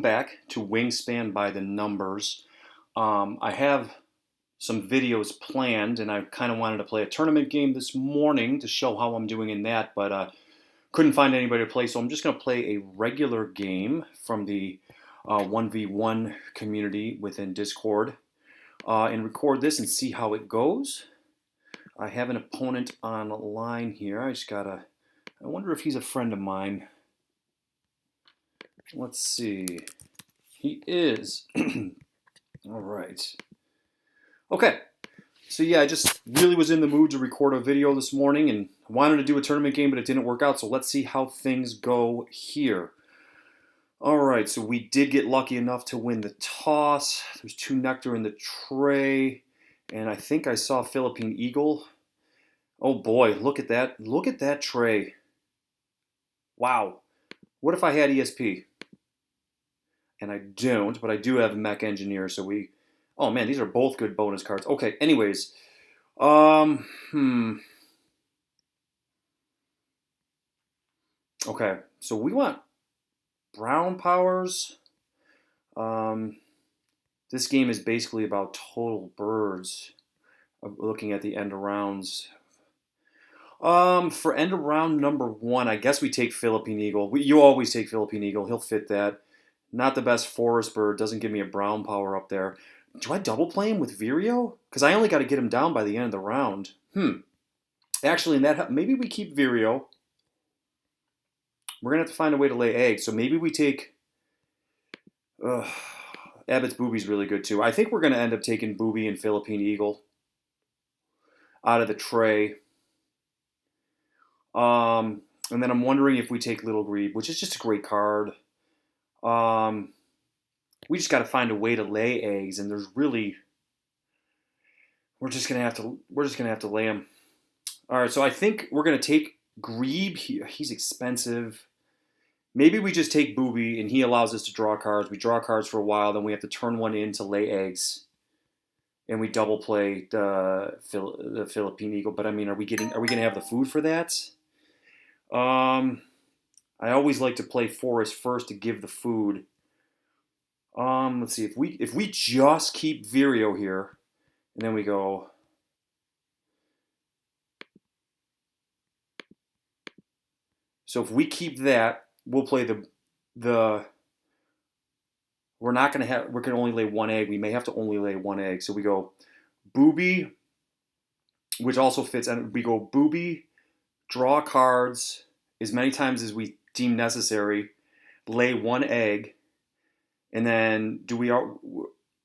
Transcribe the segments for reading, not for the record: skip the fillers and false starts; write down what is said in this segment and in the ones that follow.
Back to Wingspan by the Numbers. I have some videos planned, and I kind of wanted to play a tournament game this morning to show how I'm doing in that, but couldn't find anybody to play, so I'm just going to play a regular game from the 1v1 community within Discord and record this and see how it goes. I have an opponent online here. I wonder if he's a friend of mine. Let's see. He is. All right. Okay. So yeah, I just really was in the mood to record a video this morning and wanted to do a tournament game, but it didn't work out. So let's see how things go here. All right. So we did get lucky enough to win the toss. There's 2 Nectar in the tray, and I think I saw Philippine Eagle. Oh boy, look at that! Look at that tray. Wow. What if I had ESP? And I don't, but I do have Mech Engineer, so we... Oh man, these are both good bonus cards. Okay, anyways. Okay, so we want brown powers. This game is basically about total birds. Looking at the end of rounds. For end of round number 1, I guess we take Philippine Eagle. You always take Philippine Eagle. He'll fit that. Not the best forest bird. Doesn't give me a brown power up there. Do I double play him with Vireo? Because I only got to get him down by the end of the round. Actually, maybe we keep Vireo. We're going to have to find a way to lay eggs. So maybe we take... Abbott's Booby's really good too. I think we're going to end up taking Booby and Philippine Eagle out of the tray. And then I'm wondering if we take Little Grebe, which is just a great card. We just got to find a way to lay eggs, and there's really... We're just gonna have to lay them. All right, so I think we're gonna take Grebe here. He's expensive. Maybe we just take Booby, and he allows us to draw cards. We draw cards for a while, then we have to turn one in to lay eggs, and we double play the Philippine Eagle. But I mean, are we gonna have the food for that? I always like to play Forest first to give the food. Let's see, if we just keep Vireo here, and then we go... So if we keep that, we'll play the we're not going to have, we're going to only lay 1 egg. We may have to only lay 1 egg. So we go Booby, which also fits, and we go Booby, draw cards as many times as we deem necessary, lay 1 egg, and then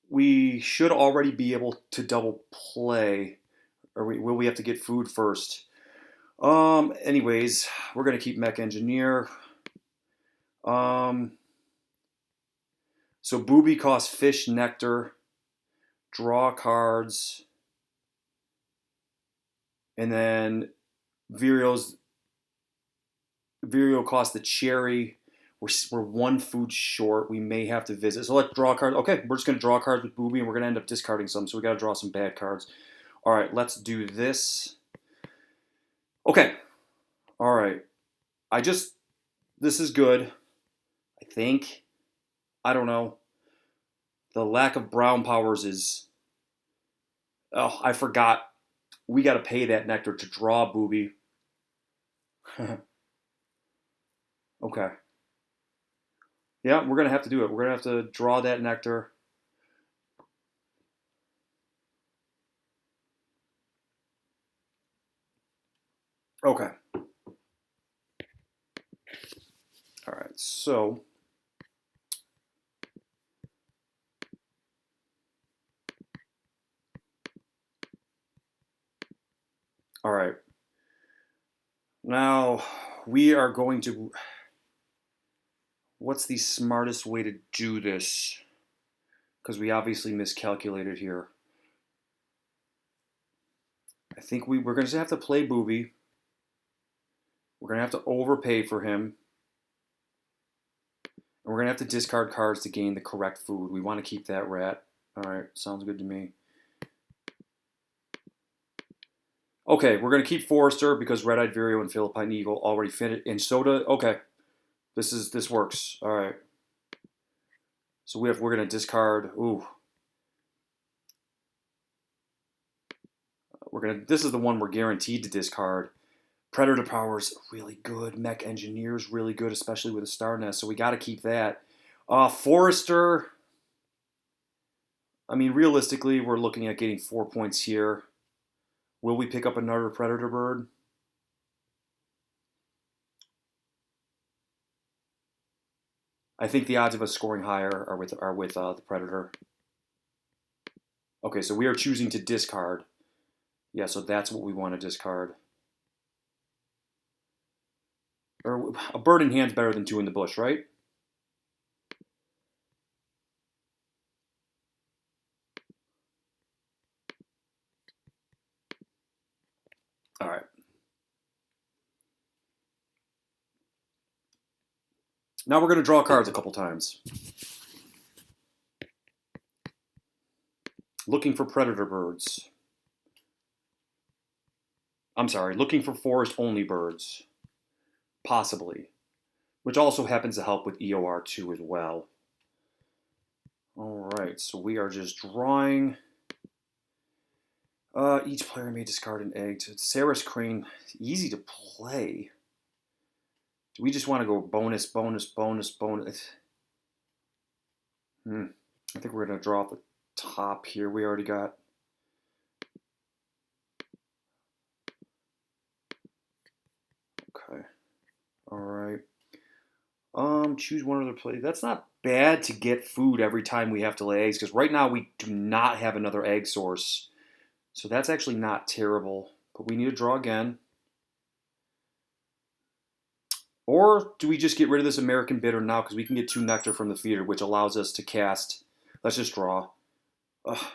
we should already be able to double play, or will we have to get food first? Anyways, we're going to keep Mech Engineer. So Booby costs Fish, Nectar, draw cards, and then Vireo costs the Cherry. We're 1 food short. We may have to visit. So let's draw cards. Okay, we're just going to draw cards with Booby, and we're going to end up discarding some, so we got to draw some bad cards. All right, let's do this. Okay. All right. This is good. I think. I don't know. The lack of brown powers is... Oh, I forgot. We got to pay that Nectar to draw Booby. Okay. Yeah, we're going to have to do it. We're going to have to draw that Nectar. Okay. All right, so... All right. Now, we are going to... What's the smartest way to do this? Because we obviously miscalculated here. I think we're going to have to play Booby. We're going to have to overpay for him. And we're going to have to discard cards to gain the correct food. We want to keep that rat. All right, sounds good to me. Okay, we're going to keep Forester because Red-Eyed Vireo and Philippine Eagle already fit it. And Soda, okay. This works. All right. So we're going to discard. Ooh. This is the one we're guaranteed to discard. Predator Power's really good. Mech Engineer's really good, especially with a Star Nest. So we got to keep that. Forester. I mean, realistically, we're looking at getting 4 points here. Will we pick up another Predator bird? I think the odds of us scoring higher are with the Predator. Okay, so we are choosing to discard. Yeah, so that's what we want to discard. Or a bird in hand's better than 2 in the bush, right? All right. Now we're going to draw cards a couple times. Looking for Predator birds. I'm sorry, looking for forest-only birds. Possibly. Which also happens to help with EOR2 as well. All right, so we are just drawing. Each player may discard an egg. Sarah's Crane, easy to play. Do we just want to go bonus, bonus, bonus, bonus? I think we're going to draw off the top here. We already got. Okay. All right. Choose one other play. That's not bad to get food every time we have to lay eggs, because right now we do not have another egg source. So that's actually not terrible. But we need to draw again. Or do we just get rid of this American Bitter now, because we can get 2 nectar from the feeder, which allows us to cast. Let's just draw. Ugh.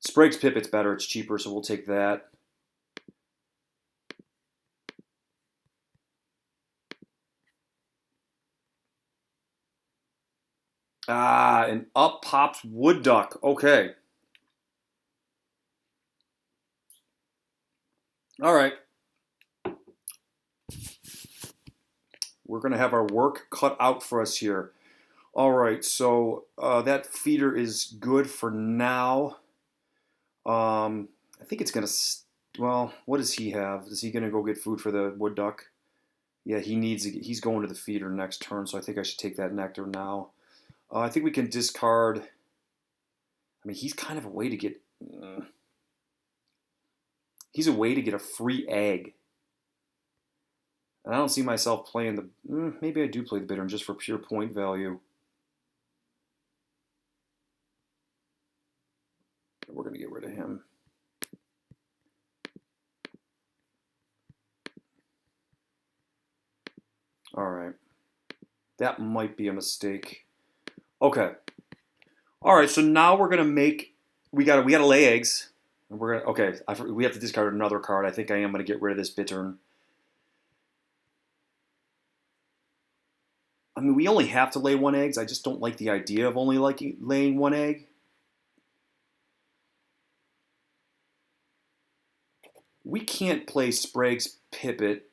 Sprague's Pipit's better. It's cheaper, so we'll take that. And up pops Wood Duck. Okay. All right. We're going to have our work cut out for us here. All right, so that feeder is good for now. I think it's going to... Well, what does he have? Is he going to go get food for the Wood Duck? Yeah, he's going to the feeder next turn, so I think I should take that nectar now. I think we can discard... I mean, he's kind of a way to get... he's a way to get a free egg. And I don't see myself playing the... maybe I do play the Bittern just for pure point value. We're going to get rid of him. All right. That might be a mistake. Okay. All right, so now we're going to make... We got to lay eggs. And we're going to... Okay, we have to discard another card. I think I am going to get rid of this Bittern. I mean, we only have to lay 1 egg. I just don't like the idea of only laying 1 egg. We can't play Sprague's Pipit.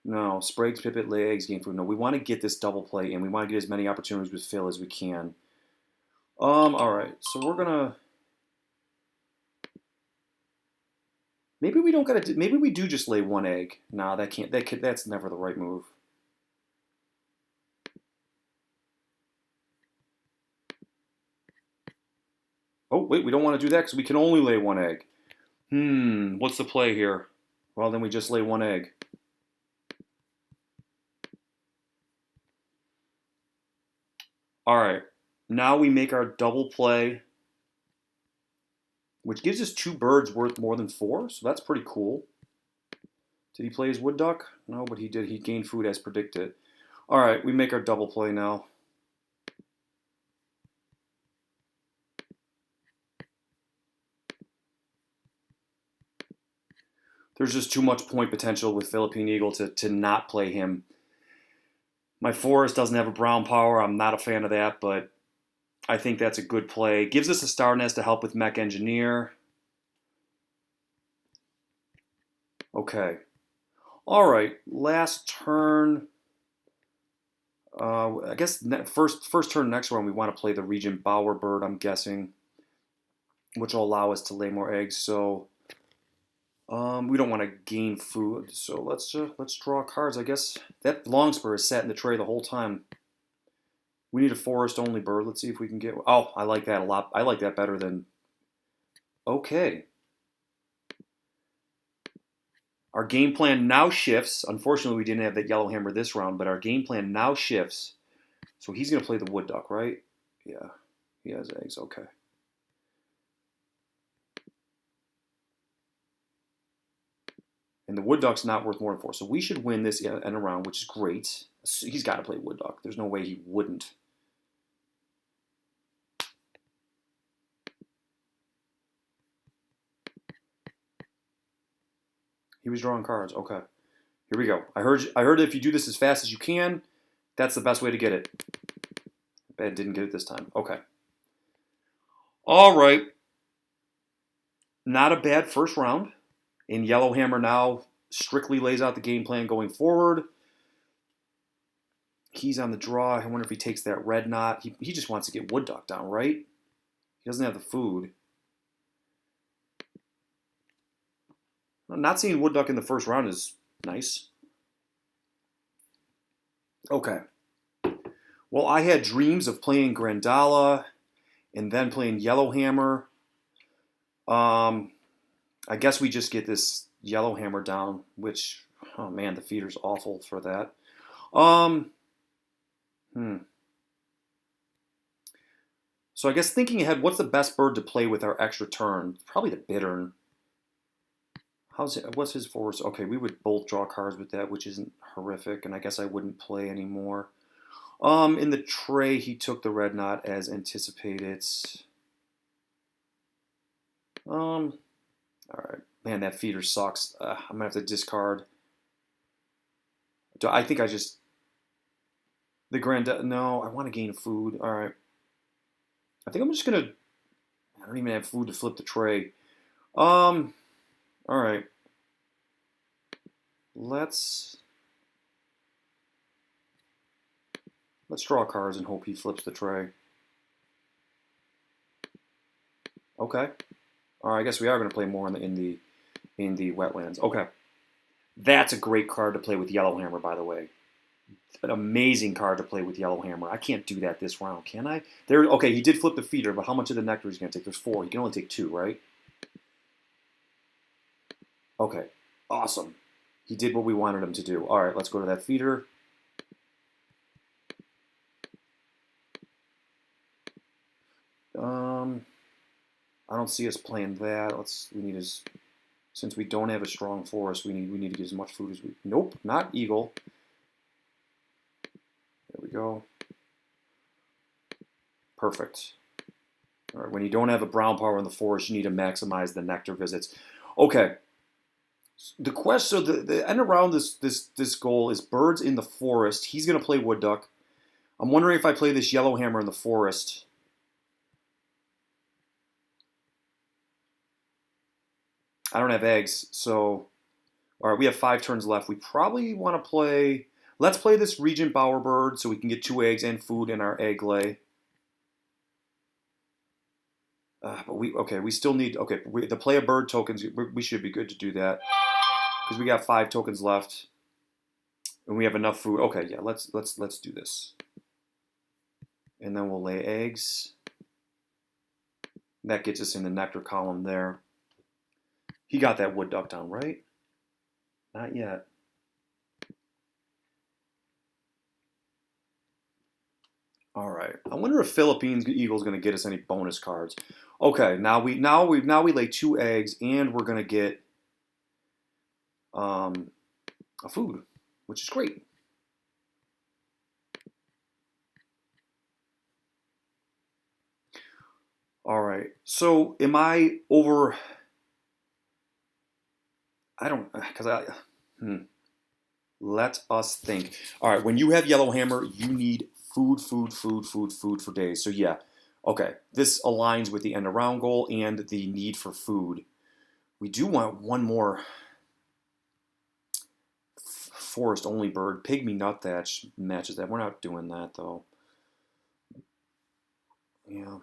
No, Sprague's Pipit, lay eggs, gain food. No, we want to get this double play in. We want to get as many opportunities with Phil as we can. All right, so we're gonna... Maybe we don't gotta. Maybe we do just lay 1 egg. Nah, that can't. That's never the right move. Oh wait, we don't want to do that because we can only lay 1 egg. What's the play here? Well, then we just lay 1 egg. All right, now we make our double play, which gives us 2 birds worth more than 4, so that's pretty cool. Did he play his Wood Duck? No, but he did. He gained food as predicted. All right, we make our double play now. There's just too much point potential with Philippine Eagle to not play him. My forest doesn't have a brown power. I'm not a fan of that, but I think that's a good play. Gives us a Star Nest to help with Mech Engineer. Okay. All right, last turn. I guess first turn next round we want to play the Regent Bowerbird, I'm guessing, which will allow us to lay more eggs. So we don't want to gain food. So let's draw cards. I guess that Longspur is sat in the tray the whole time. We need a forest only bird. Let's see if we can get. Oh, I like that a lot. I like that better than. Okay. Our game plan now shifts. Unfortunately, we didn't have that Yellowhammer this round, but our game plan now shifts. So he's going to play the Wood Duck, right? Yeah, he has eggs. Okay. And the Wood Duck's not worth more than 4. So we should win this end around, which is great. He's got to play Wood Duck. There's no way he wouldn't. He was drawing cards. Okay. Here we go. I heard if you do this as fast as you can, that's the best way to get it. Bad didn't get it this time. Okay. All right. Not a bad first round. And Yellowhammer now strictly lays out the game plan going forward. He's on the draw. I wonder if he takes that red knot. He just wants to get Wood Duck down, right? He doesn't have the food. Not seeing Wood Duck in the first round is nice. Okay. Well, I had dreams of playing Grandala and then playing Yellowhammer. I guess we just get this Yellowhammer down, which, oh man, the feeder's awful for that. So I guess thinking ahead, what's the best bird to play with our extra turn? Probably the Bittern. What's his force? Okay, we would both draw cards with that, which isn't horrific, and I guess I wouldn't play anymore. In the tray, he took the red knot as anticipated. All right. Man, that feeder sucks. I'm going to have to discard. I think I just... No, I want to gain food. All right. I think I'm just going to... I don't even have food to flip the tray. All right. Let's draw cards and hope he flips the tray. Okay. All right, I guess we are going to play more in the wetlands. Okay. That's a great card to play with Yellowhammer, by the way. An amazing card to play with Yellowhammer. I can't do that this round, can I? Okay, he did flip the feeder, but how much of the nectar is he going to take? There's 4. He can only take 2, right? Okay. Awesome. He did what we wanted him to do. All right, let's go to that feeder. I don't see us playing that. Since we don't have a strong forest, we need to get as much food as we. Nope, not eagle. There we go. Perfect. All right, when you don't have a brown power in the forest, you need to maximize the nectar visits. Okay. The question, so the end around this goal is birds in the forest. He's going to play Wood Duck. I'm wondering if I play this Yellowhammer in the forest. I don't have eggs, so all right, we have 5 turns left. We probably want to play. Let's play this Regent Bowerbird so we can get 2 eggs and food in our egg lay. But we still need. The play a bird tokens. We should be good to do that because we got 5 tokens left, and we have enough food. Okay, yeah, let's do this, and then we'll lay eggs. That gets us in the nectar column there. He got that Wood Duck down, right? Not yet. All right. I wonder if Philippines Eagle's going to get us any bonus cards. Okay, now we lay 2 eggs and we're going to get a food, which is great. All right. So am I over? I don't, because let us think. All right, when you have Yellowhammer, you need food for days. So yeah, okay, this aligns with the end around goal and the need for food. We do want one more forest only bird. Pygmy nuthatch matches that. We're not doing that though. Yeah.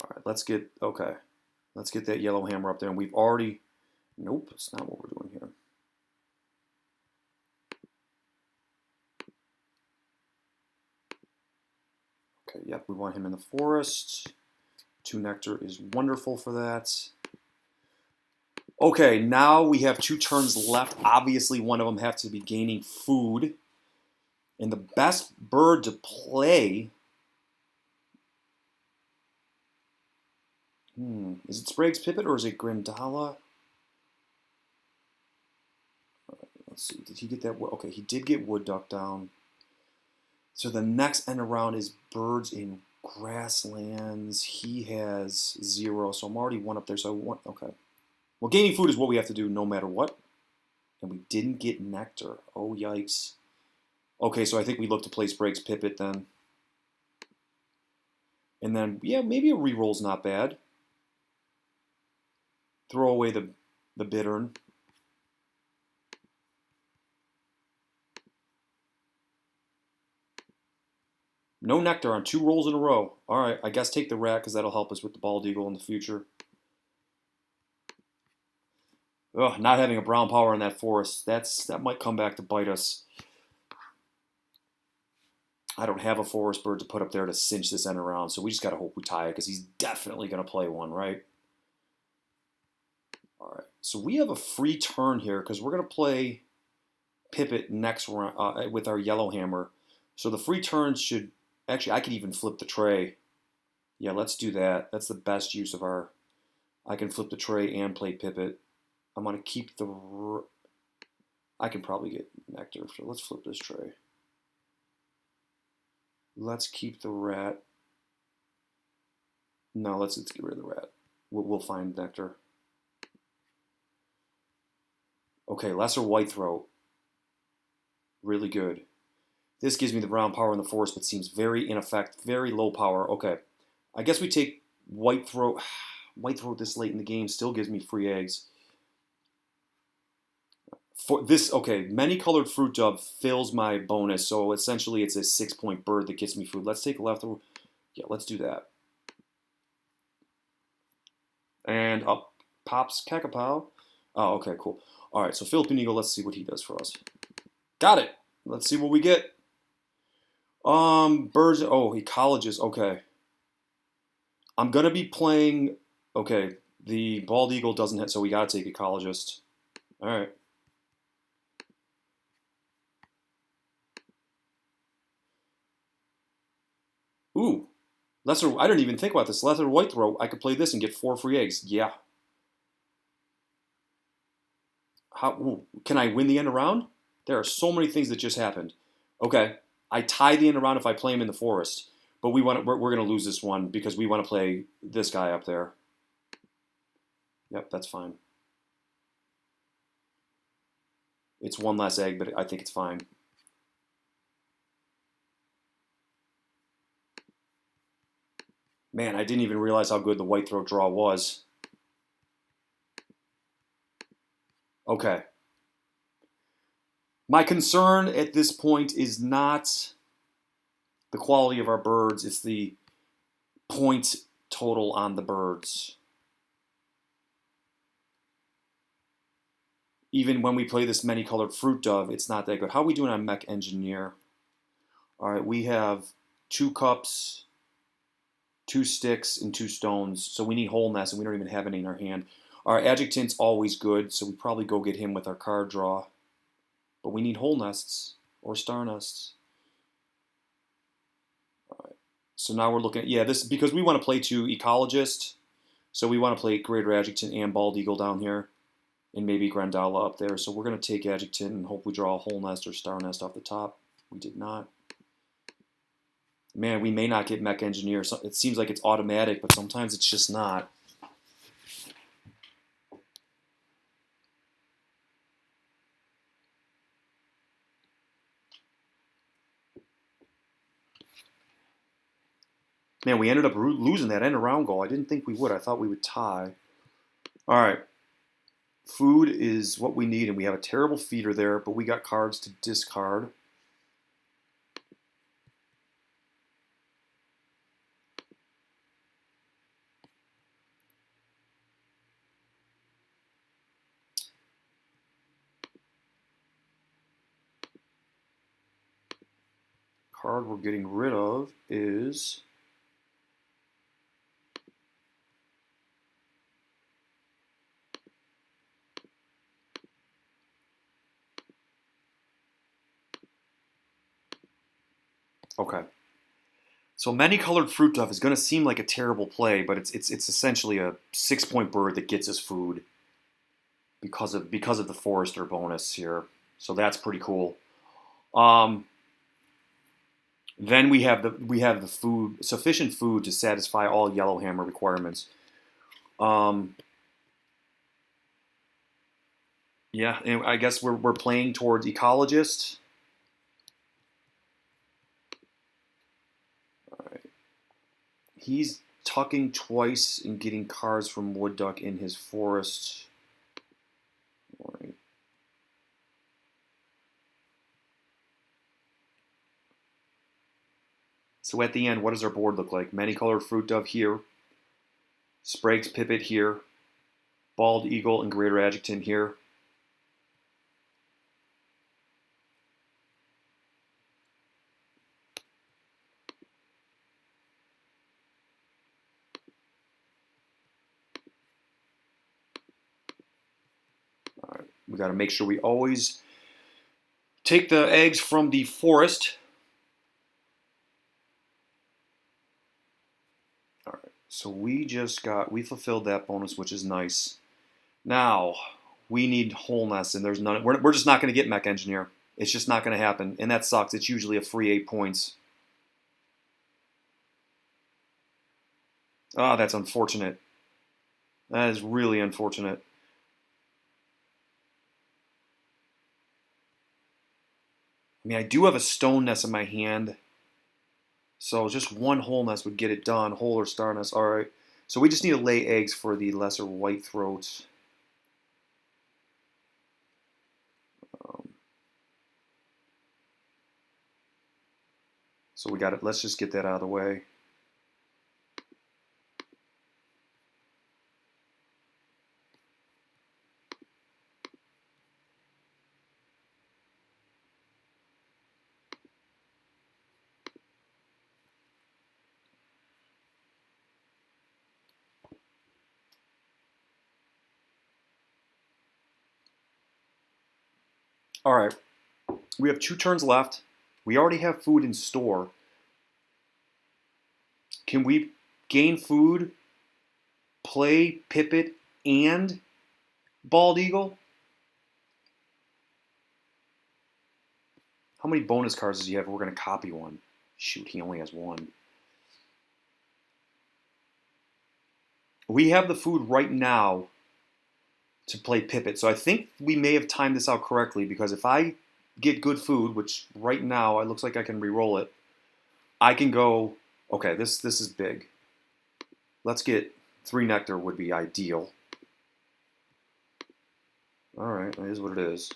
All right, let's get that yellow hammer up there, and we've already. Nope, it's not what we're doing here. Okay, yep, we want him in the forest. 2 nectar is wonderful for that. Okay, now we have 2 turns left. Obviously, one of them has to be gaining food. And the best bird to play... is it Sprague's Pipit or is it Grandala? Let's see, did he get that? Okay, he did get Wood Duck down. So the next end around is birds in grasslands. He has 0, so I'm already 1 up there. So I want, okay. Well, gaining food is what we have to do no matter what. And we didn't get nectar. Oh, yikes. Okay, so I think we look to play Sprague's Pipit then. And then, yeah, maybe a reroll's not bad. Throw away the Bittern. No nectar on 2 rolls in a row. All right, I guess take the rat because that'll help us with the bald eagle in the future. Ugh, not having a brown power in that forest. That might come back to bite us. I don't have a forest bird to put up there to cinch this end around, so we just got to hope we tie it because he's definitely going to play one, right? All right, so we have a free turn here because we're going to play Pipit next round with our yellow hammer. So the free turns should... Actually, I could even flip the tray. Yeah, let's do that. That's the best use of our... I can flip the tray and play Pipit. I'm going to keep the... I can probably get nectar, so let's flip this tray. Let's keep the rat. No, let's get rid of the rat. We'll find nectar. Okay, lesser whitethroat. Really good. This gives me the brown power in the forest, but seems very ineffective, very low power. Okay, I guess we take whitethroat. Whitethroat this late in the game still gives me free eggs. For this, okay, many-colored fruit dove fills my bonus, so essentially it's a 6-point bird that gets me food. Let's take left. Yeah, let's do that. And up pops Kakapo. Oh, okay, cool. All right, so Philippine Eagle, let's see what he does for us. Got it. Let's see what we get. Birds, oh, ecologists, okay. I'm going to be playing, okay, the bald eagle doesn't hit, so we got to take ecologist. All right. Ooh, lesser, I didn't even think about this. Lesser whitethroat, I could play this and get 4 free eggs. Yeah. Can I win the end around? There are so many things that just happened. Okay, I tie the end around if I play him in the forest, but we're going to lose this one because we want to play this guy up there. Yep, that's fine. It's 1 less egg, but I think it's fine. Man, I didn't even realize how good the whitethroat draw was. Okay. My concern at this point is not the quality of our birds, it's the point total on the birds. Even when we play this many-colored fruit dove, it's not that good. How are we doing on Mech Engineer? All right, we have 2 cups, 2 sticks, and 2 stones. So we need whole nest, and we don't even have any in our hand. Our adjutant's always good, so we probably go get him with our card draw. But we need whole nests or star nests. All right. So now we're looking at, yeah, this because we want to play 2 ecologist. So we want to play greater adjutant and bald eagle down here. And maybe Grandala up there. So we're going to take adjutant and hope we draw a whole nest or star nest off the top. We did not. Man, we may not get Mech Engineer. It seems like it's automatic, but sometimes it's just not. Man, we ended up losing that end around goal. I didn't think we would. I thought we would tie. All right. Food is what we need, and we have a terrible feeder there, but we got cards to discard. Card we're getting rid of is okay. So many-colored fruit dove is going to seem like a terrible play, but it's essentially a 6-point bird that gets us food because of the forester bonus here. So that's pretty cool. Um, then we have the food, sufficient food to satisfy all Yellowhammer requirements. Um, yeah, and I guess we're playing towards ecologist. All right. He's tucking twice and getting cards from wood duck in his forest. All right. So at the end, what does our board look like? Many-colored fruit dove here, Sprague's pipit here, bald eagle and greater adjutant here. All right. We got to make sure we always take the eggs from the forest. All right. So we fulfilled that bonus, which is nice. Now we need wholeness, and there's none. We're just not going to get mech engineer. It's just not going to happen, and that sucks. It's usually a free 8 points. Ah, that's unfortunate. That is really unfortunate. I mean, I do have a stone nest in my hand, so just one whole nest would get it done. Whole or star nest. All right. So we just need to lay eggs for the lesser white throats. Um, so we got it. Let's just get that out of the way. All right. We have 2 turns left. We already have food in store. Can we gain food, play Pipit, and Bald Eagle? How many bonus cards does he have? We're going to copy one. Shoot, he only has one. We have the food right now to play Pipit. So I think we may have timed this out correctly because if I get good food, which right now it looks like I can re-roll it, I can go, okay, this is big. Let's get 3 nectar would be ideal. All right, that is what it is.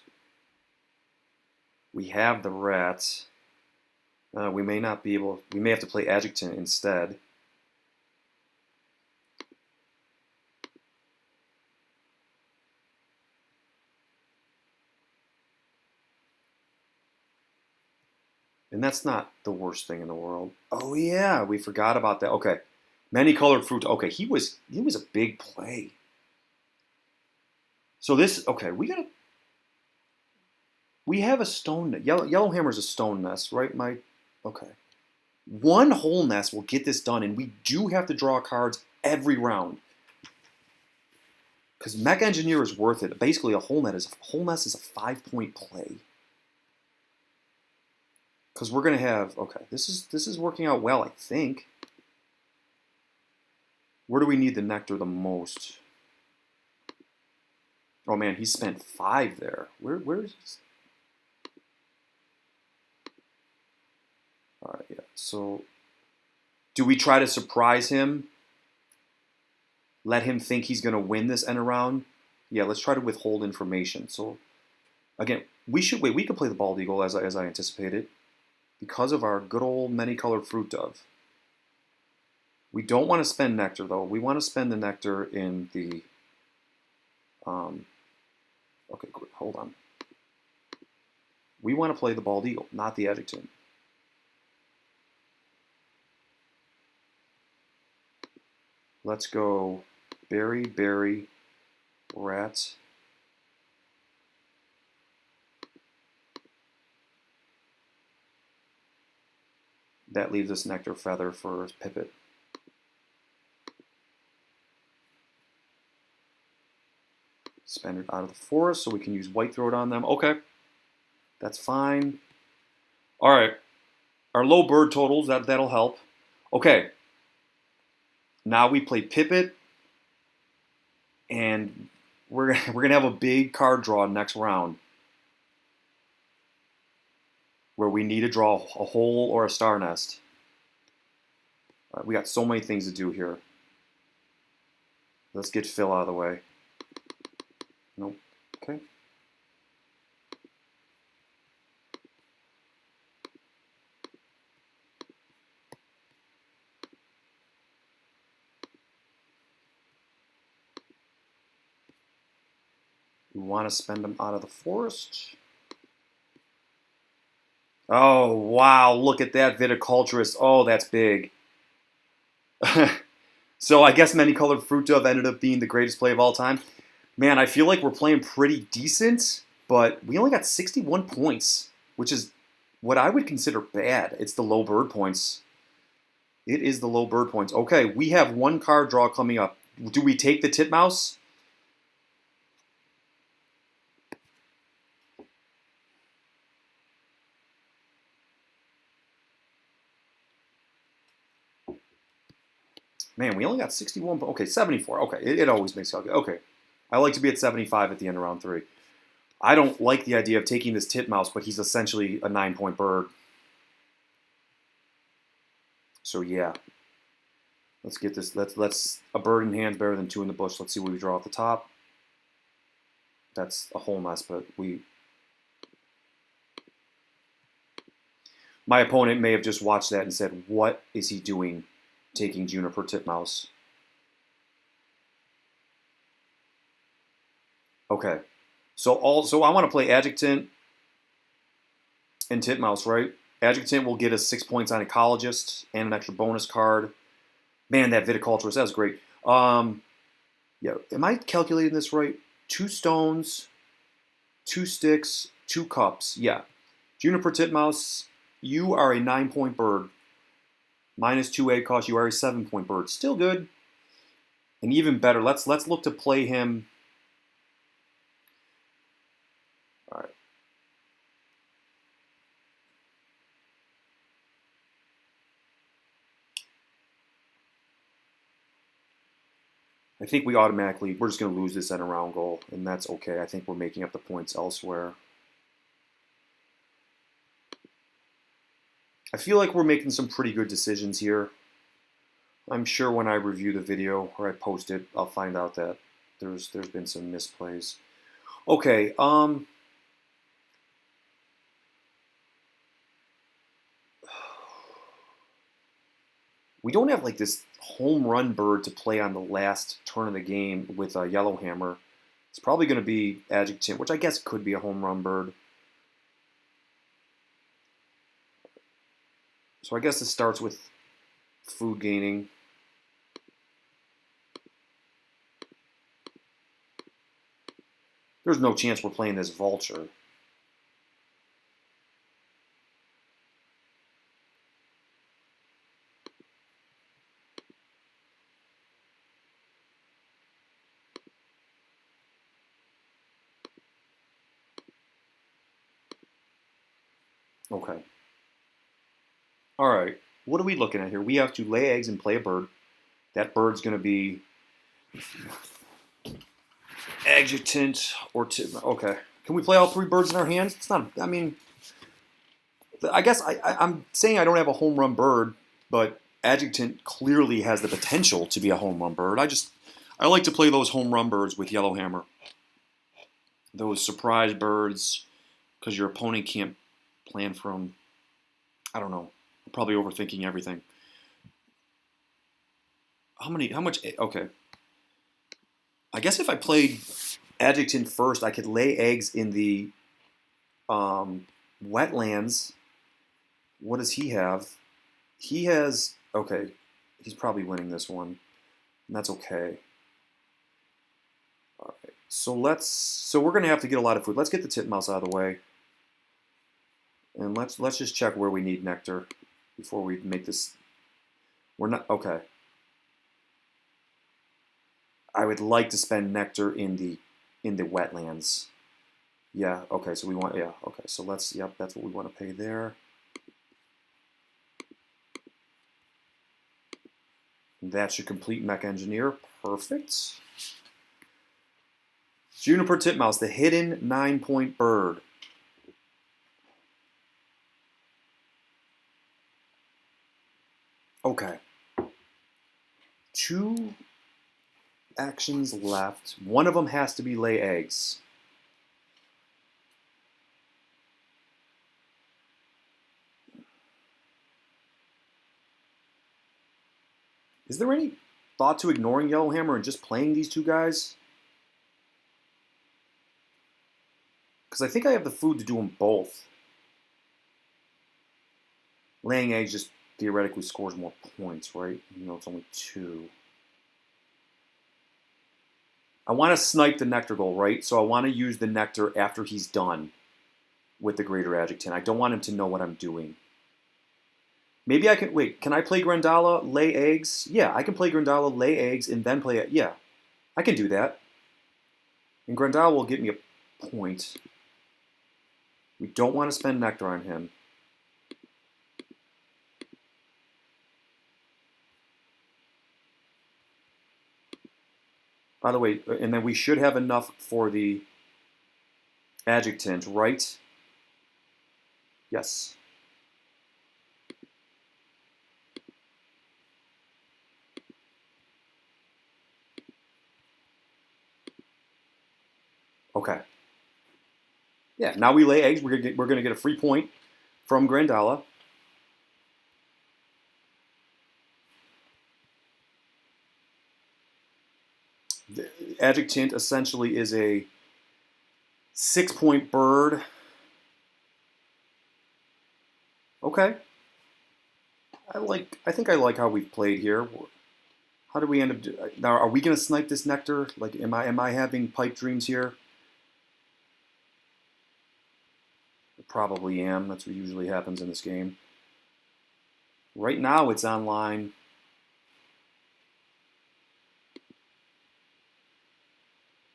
We have the rats. We may not be able, we may have to play adjutant instead. And that's not the worst thing in the world. Oh yeah, we forgot about that. Okay. Many colored fruit. Okay, he was a big play. So this okay, we have a stone nest. Yellowhammer's a stone nest, right, Mike? Okay. One whole nest will get this done, and we do have to draw cards every round. Because Mech Engineer is worth it. Basically, a whole nest is a 5-point play. Because we're gonna have okay. This is working out well, I think. Where do we need the nectar the most? Oh man, he spent 5 there. Where's this? All right, yeah. So, do we try to surprise him? Let him think he's gonna win this end around? Yeah, let's try to withhold information. So again, we could play the bald eagle as I anticipated because of our good old many-colored fruit dove. We don't want to spend nectar though. We want to spend the nectar in the okay, good. Hold on. We want to play the bald eagle, not the adjutant. Let's go berry, berry, rat. That leaves us nectar feather for pipit. Spend it out of the forest so we can use white throat on them. Okay, that's fine. All right, our low bird totals, that'll help. Okay, now we play pipit, and we're gonna have a big card draw next round where we need to draw a hole or a star nest. All right, we got so many things to do here. Let's get Phil out of the way. Nope. Okay. We want to spend them out of the forest. Oh, wow. Look at that viticulturist. Oh, that's big. So I guess many-colored fruit dove ended up being the greatest play of all time. Man, I feel like we're playing pretty decent, but we only got 61 points, which is what I would consider bad. It's the low bird points. It is the low bird points. Okay, we have one card draw coming up. Do we take the titmouse? Man, we only got 61. Okay, 74. Okay, it always makes it okay. I like to be at 75 at the end of round 3. I don't like the idea of taking this titmouse, but he's essentially a 9-point bird. So yeah, let's get this. Let's a bird in hand's better than 2 in the bush. Let's see what we draw at the top. That's a whole mess, but my opponent may have just watched that and said, "What is he doing, taking Juniper titmouse?" Okay, so I want to play adjutant and titmouse, right? Adjutant will get us 6 points on ecologist and an extra bonus card. Man, that viticulturist, that was great. Yeah, am I calculating this right? 2 stones, 2 sticks, 2 cups. Yeah, Juniper titmouse, you are a 9-point bird. Minus 2 egg cost, you are a 7-point bird. Still good. And even better, let's look to play him. All right. I think we're just going to lose this at a round goal, and that's okay. I think we're making up the points elsewhere. I feel like we're making some pretty good decisions here. I'm sure when I review the video or I post it, I'll find out that there's been some misplays. Okay, we don't have like this home run bird to play on the last turn of the game with a Yellowhammer. It's probably going to be adjutant, which I guess could be a home run bird. So I guess this starts with food gaining. There's no chance we're playing this vulture. Okay. All right. What are we looking at here? We have to lay eggs and play a bird. That bird's going to be adjutant or okay. Can we play all 3 birds in our hands? It's not. I mean, I guess I'm saying I don't have a home run bird, but adjutant clearly has the potential to be a home run bird. I like to play those home run birds with Yellowhammer. those surprise birds because your opponent can't plan for them. I don't know. I'm probably overthinking everything. How much? Okay. I guess if I played Adjutant first, I could lay eggs in the wetlands. What does he have? He has, okay, he's probably winning this one, and that's okay. All right, so we're gonna have to get a lot of food. Let's get the titmouse out of the way, and let's just check where we need nectar before we make this. We're not okay. I would like to spend nectar in the wetlands. Yeah, okay, so we want, yeah, okay, so yep, that's what we want to pay there. That should complete Mech Engineer. Perfect. Juniper Titmouse, the hidden 9-point bird. Okay. 2 actions left. One of them has to be lay eggs. Is there any thought to ignoring Yellowhammer and just playing these 2 guys? Because I think I have the food to do them both. Laying eggs just theoretically scores more points, right? You know, it's only 2. I want to snipe the nectar goal, right? So I want to use the nectar after he's done with the Greater Adjutant. I don't want him to know what I'm doing. Maybe I can, wait, can I play Grandala, lay eggs? Yeah, I can play Grandala, lay eggs, and then play it. Yeah, I can do that. And Grandala will get me a point. We don't want to spend nectar on him. By the way, and then we should have enough for the Adjutant, right? Yes. Okay. Yeah, now we lay eggs. We're gonna get a free point from Grandala. The Adjutant essentially is a 6-point bird. Okay. I think I like how we've played here. How do we end up now? Are we gonna snipe this nectar? Like, am I having pipe dreams here? I probably am. That's what usually happens in this game. Right now, it's online.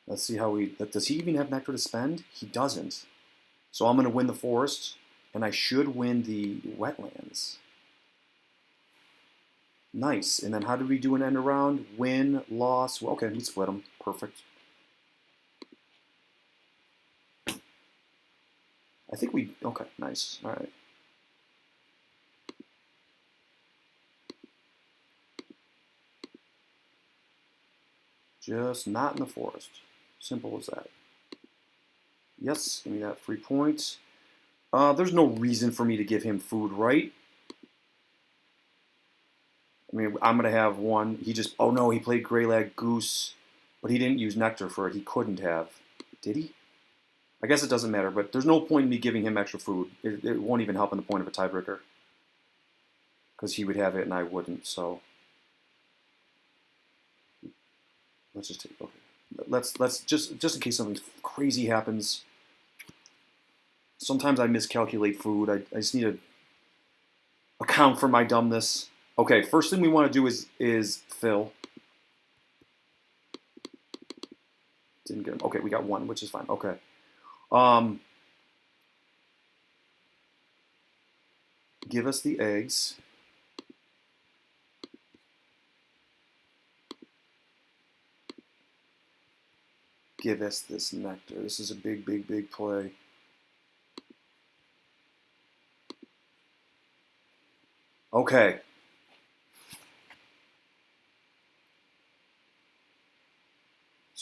Let's see how we. Does he even have nectar to spend? He doesn't. So I'm gonna win the forest, and I should win the wetlands. Nice. And then how do we do an end around? Win, loss. Well, okay, we split them. Perfect. I think we, okay, nice. All right. Just not in the forest. Simple as that. Yes, give me that free point. There's no reason for me to give him food, right? I mean, I'm going to have one. He just, oh no, he played Greylag Goose, but he didn't use Nectar for it. He couldn't have. Did he? I guess it doesn't matter, but there's no point in me giving him extra food. It won't even help in the point of a tiebreaker. Because he would have it and I wouldn't, so. Let's just take, okay. Let's just in case something crazy happens. Sometimes I miscalculate food. I just need to account for my dumbness. Okay, first thing we want to do is fill. Didn't get him. Okay, we got one, which is fine. Okay. Give us the eggs. Give us this nectar. This is a big, big, big play. Okay.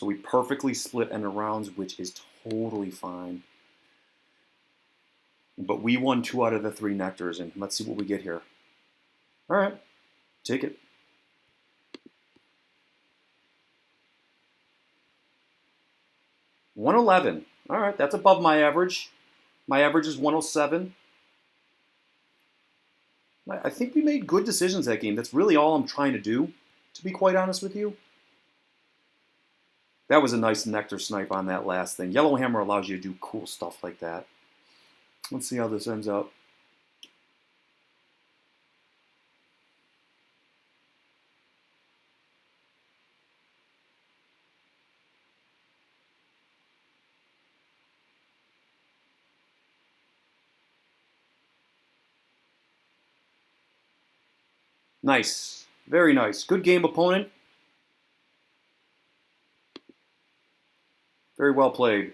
So we perfectly split end of rounds, which is totally fine. But we won 2 out of the 3 nectars, and let's see what we get here. All right, take it. $111. All right, that's above my average. My average is 107. I think we made good decisions that game. That's really all I'm trying to do, to be quite honest with you. That was a nice nectar snipe on that last thing. Yellowhammer allows you to do cool stuff like that. Let's see how this ends up. Nice. Very nice. Good game, opponent. Very well played.